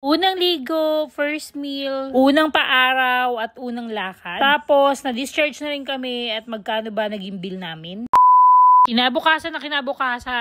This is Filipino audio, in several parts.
Unang ligo, first meal, unang paaraw at unang lakad. Tapos, na-discharge na rin kami at magkano ba naging bill namin? Kinabukasan,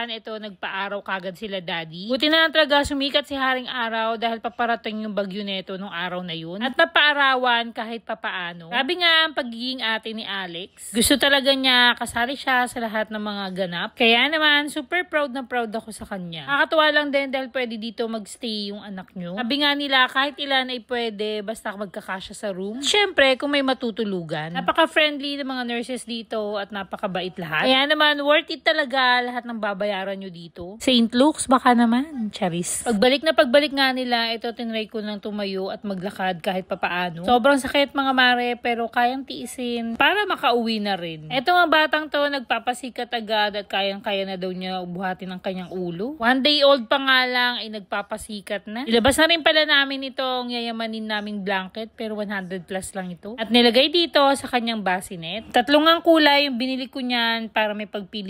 ito, nagpa-araw kagad sila daddy. Buti na lang talaga sumikat si Haring Araw dahil paparating yung bagyo neto nung araw na yun. At napaarawan kahit papaano. Sabi nga ang pagiging ate ni Alex. Gusto talaga niya kasali siya sa lahat ng mga ganap. Kaya naman, super proud na proud ako sa kanya. Nakakatuwa lang din dahil pwede dito magstay yung anak nyo. Sabi nga nila, kahit ilan ay pwede basta magkakasya sa room. Siyempre, kung may matutulugan. Napaka-friendly ng mga nurses dito at napakabait lahat. Kaya naman, worth it talaga lahat ng babayaran nyo dito. St. Luke's baka naman, charis. Pagbalik nga nila, ito tinry ko nang tumayo at maglakad kahit papaano. Sobrang sakit mga mare, pero kayang tiisin para makauwi na rin. Ito nga batang to, nagpapasikat agad at kayang-kaya na daw niya ubuhatin ang kanyang ulo. 1 day old pa nga lang ay nagpapasikat na. Ilabas na rin pala namin itong yayamanin naming blanket, pero 100 plus lang ito. At nilagay dito sa kanyang bassinet. 3 ang kulay yung binili ko niyan para may pagpilian.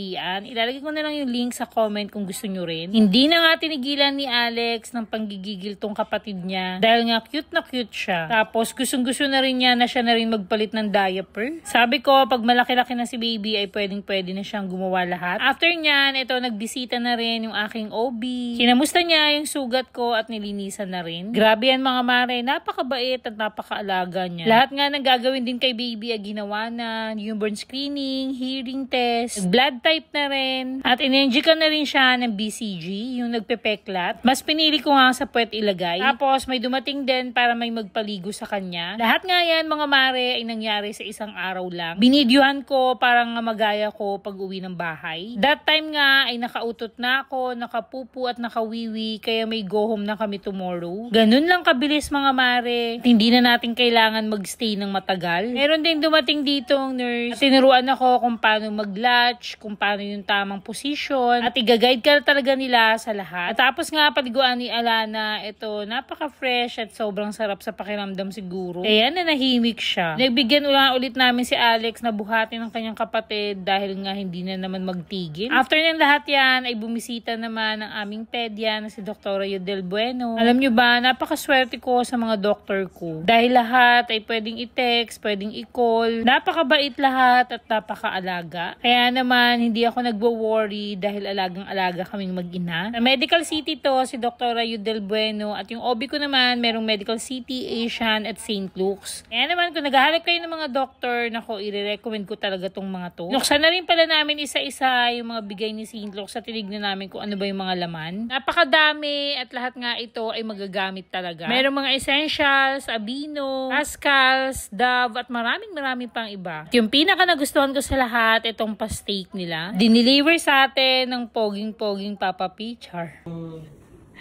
Ilalagay ko na lang yung link sa comment kung gusto nyo rin. Hindi na nga tinigilan ni Alex ng panggigigil tong kapatid niya dahil nga cute na cute siya. Tapos gustong-gusto na rin niya na siya na rin magpalit ng diaper. Sabi ko, pag malaki-laki na si baby ay pwedeng-pwede na siyang gumawa lahat. After nyan, ito nagbisita na rin yung aking OB. Kinamusta niya yung sugat ko at nilinisan na rin. Grabe yan mga mare, napakabait at napakaalaga niya. Lahat nga nang gagawin din kay baby ay ginawa na, newborn screening, hearing test, blood type na rin, at in-inject na rin siya ng BCG, yung nagpepeklat. Mas pinili ko nga sa puwet ilagay. Tapos may dumating din para may magpaligo sa kanya. Lahat nga yan mga mare ay nangyari sa isang araw lang. Binidyohan ko parang magaya ko pag uwi ng bahay. That time nga ay nakautot na ako, nakapupu at nakawiwi, kaya may go home na kami tomorrow. Ganun lang kabilis mga mare. At hindi na natin kailangan magstay ng matagal. Meron din dumating ditong nurse. At tinuruan ako kung paano mag-latch, kung paano yung tamang position, at i-guide ka talaga nila sa lahat. At tapos nga paliguan ni Alana, ito napaka-fresh at sobrang sarap sa pakiramdam siguro. Kaya nanahimik siya. Nagbigyan ulit namin si Alex na buhatin ng kanyang kapatid dahil nga hindi na naman magtigil. After ng lahat yan, ay bumisita naman ang aming pedya na si Dr. Yodel Bueno. Alam nyo ba, napakaswerte ko sa mga doktor ko. Dahil lahat ay pwedeng i-text, pwedeng i-call. Napakabait lahat at napakaalaga. Kaya naman, hindi ako nagwo-worry dahil alagang-alaga kaming mag-ina. Sa Medical City to, si Dr. Yudel Bueno, at yung OB ko naman, merong Medical City, Asian, at St. Luke's. Kaya naman, kung naghahanap kayo ng mga doctor, nako, i-recommend ko talaga tong mga to. Nuksan na rin pala namin isa-isa yung mga bigay ni St. Luke's at tinignan namin kung ano ba yung mga laman. Napakadami at lahat nga ito ay magagamit talaga. Merong mga essentials, Abino, Pascals, Dove, at maraming pang iba. At yung pinaka nagustuhan ko sa lahat, itong pa-steak nila. Dineliver sa atin ng poging-poging Papa P. Char.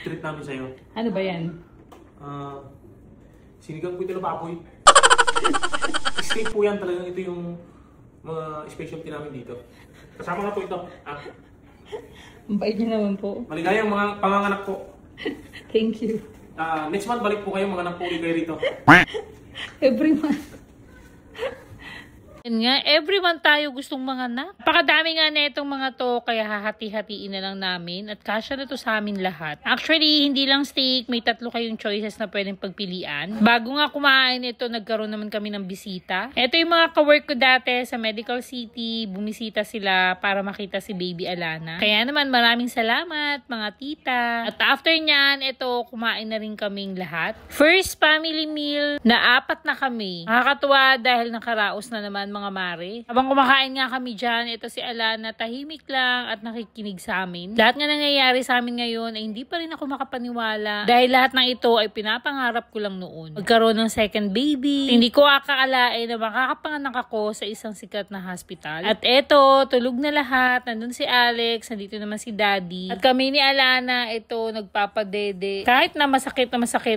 Treat namin sa'yo. Ano ba yan? Sinigang po ito na baboy. Steak po yan talagang, ito yung mga specialty namin dito. Kasama na po ito. Ang bait niyo naman po. Maligayang mga panganganak po. Thank you. Next month balik po kayo, mga anak po ulit kayo rito. Every month. Yan nga, everyone tayo gustong manganak. Napakadami nga na itong mga to, kaya hahati-hatiin na lang namin at kasya na to sa amin lahat. Actually, hindi lang steak, may 3 kayong choices na pwedeng pagpilian. Bago nga kumain ito, nagkaroon naman kami ng bisita. Ito yung mga kawork ko dati sa Medical City, bumisita sila para makita si Baby Alana. Kaya naman maraming salamat mga tita. At after nyan, ito, kumain na rin kaming lahat. First family meal na 4 na kami. Nakakatuwa dahil nakaraos na naman mga mare. Habang kumakain nga kami dyan, ito si Alana, tahimik lang at nakikinig sa amin. Lahat nga nangyayari sa amin ngayon ay hindi pa rin ako makapaniwala dahil lahat ng ito ay pinapangarap ko lang noon. Magkaroon ng second baby. Hindi ko akalain na makakapanganak ako sa isang sikat na hospital. At eto, tulog na lahat. Nandun si Alex, nandito naman si Daddy. At kami ni Alana, ito, nagpapadede. Kahit na masakit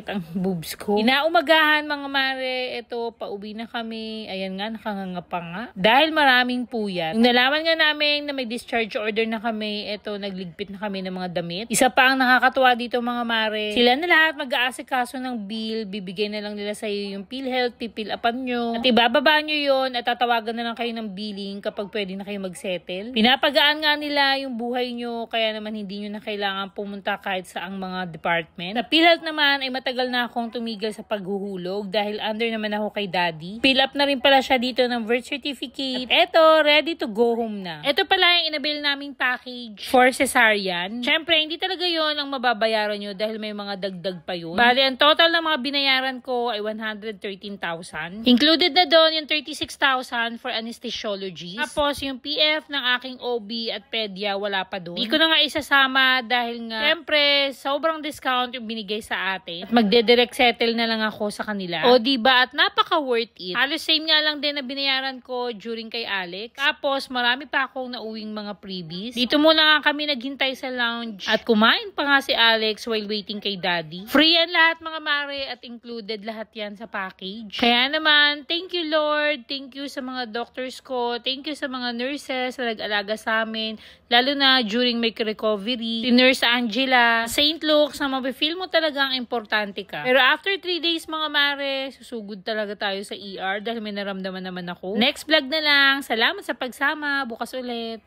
ang boobs ko. Inaumagahan mga mare, ito, pauwi na kami. Ayan nga, nakanganga pa nga. Dahil maraming puyat. Nung nalaman nga namin na may discharge order na kami, eto, nagligpit na kami ng mga damit. Isa pa ang nakakatuwa dito mga mare. Sila na lahat mag-aasikaso ng bill, bibigay na lang nila sa iyo yung PhilHealth, pipil-upan nyo. At ibababa nyo yon at tatawagan na lang kayo ng billing kapag pwede na kayo mag-settle. Pinapagaan nga nila yung buhay nyo, kaya naman hindi nyo na kailangan pumunta kahit saang mga department. Sa PhilHealth naman ay matagal na akong tumigil sa paghuhulog dahil under naman ako kay daddy. Fill up na rin pala siya dito ng birth certificate. At eto, ready to go home na. Eto pala yung inabil naming package for cesarean. Syempre, hindi talaga yon ang mababayaran nyo dahil may mga dagdag pa yun. Bali, ang total ng mga binayaran ko ay 113,000. Included na doon yung 36,000 for anesthesiology. Tapos, yung PF ng aking OB at pedia, wala pa doon. Di ko na nga isasama dahil nga, syempre, sobrang discount yung binigay sa atin. At magde-direct settle na lang ako sa kanila. O diba? At napaka worth it. Halos same nga lang din na binayaran ko during kay Alex. Tapos, marami pa akong nauwing mga freebies. Dito muna nga kami naghintay sa lounge. At kumain pa nga si Alex while waiting kay daddy. Free yan lahat mga mare at included lahat yan sa package. Kaya naman, thank you Lord. Thank you sa mga doctors ko. Thank you sa mga nurses na nag-alaga sa amin. Lalo na during my recovery. Si Nurse Angela, St. Luke's, na mabifeel mo talagang importante ka. Pero after 3 days mga mare, susugod talaga tayo sa ER dahil may naramdaman naman ako. Next vlog na lang. Salamat sa pagsama. Bukas ulit.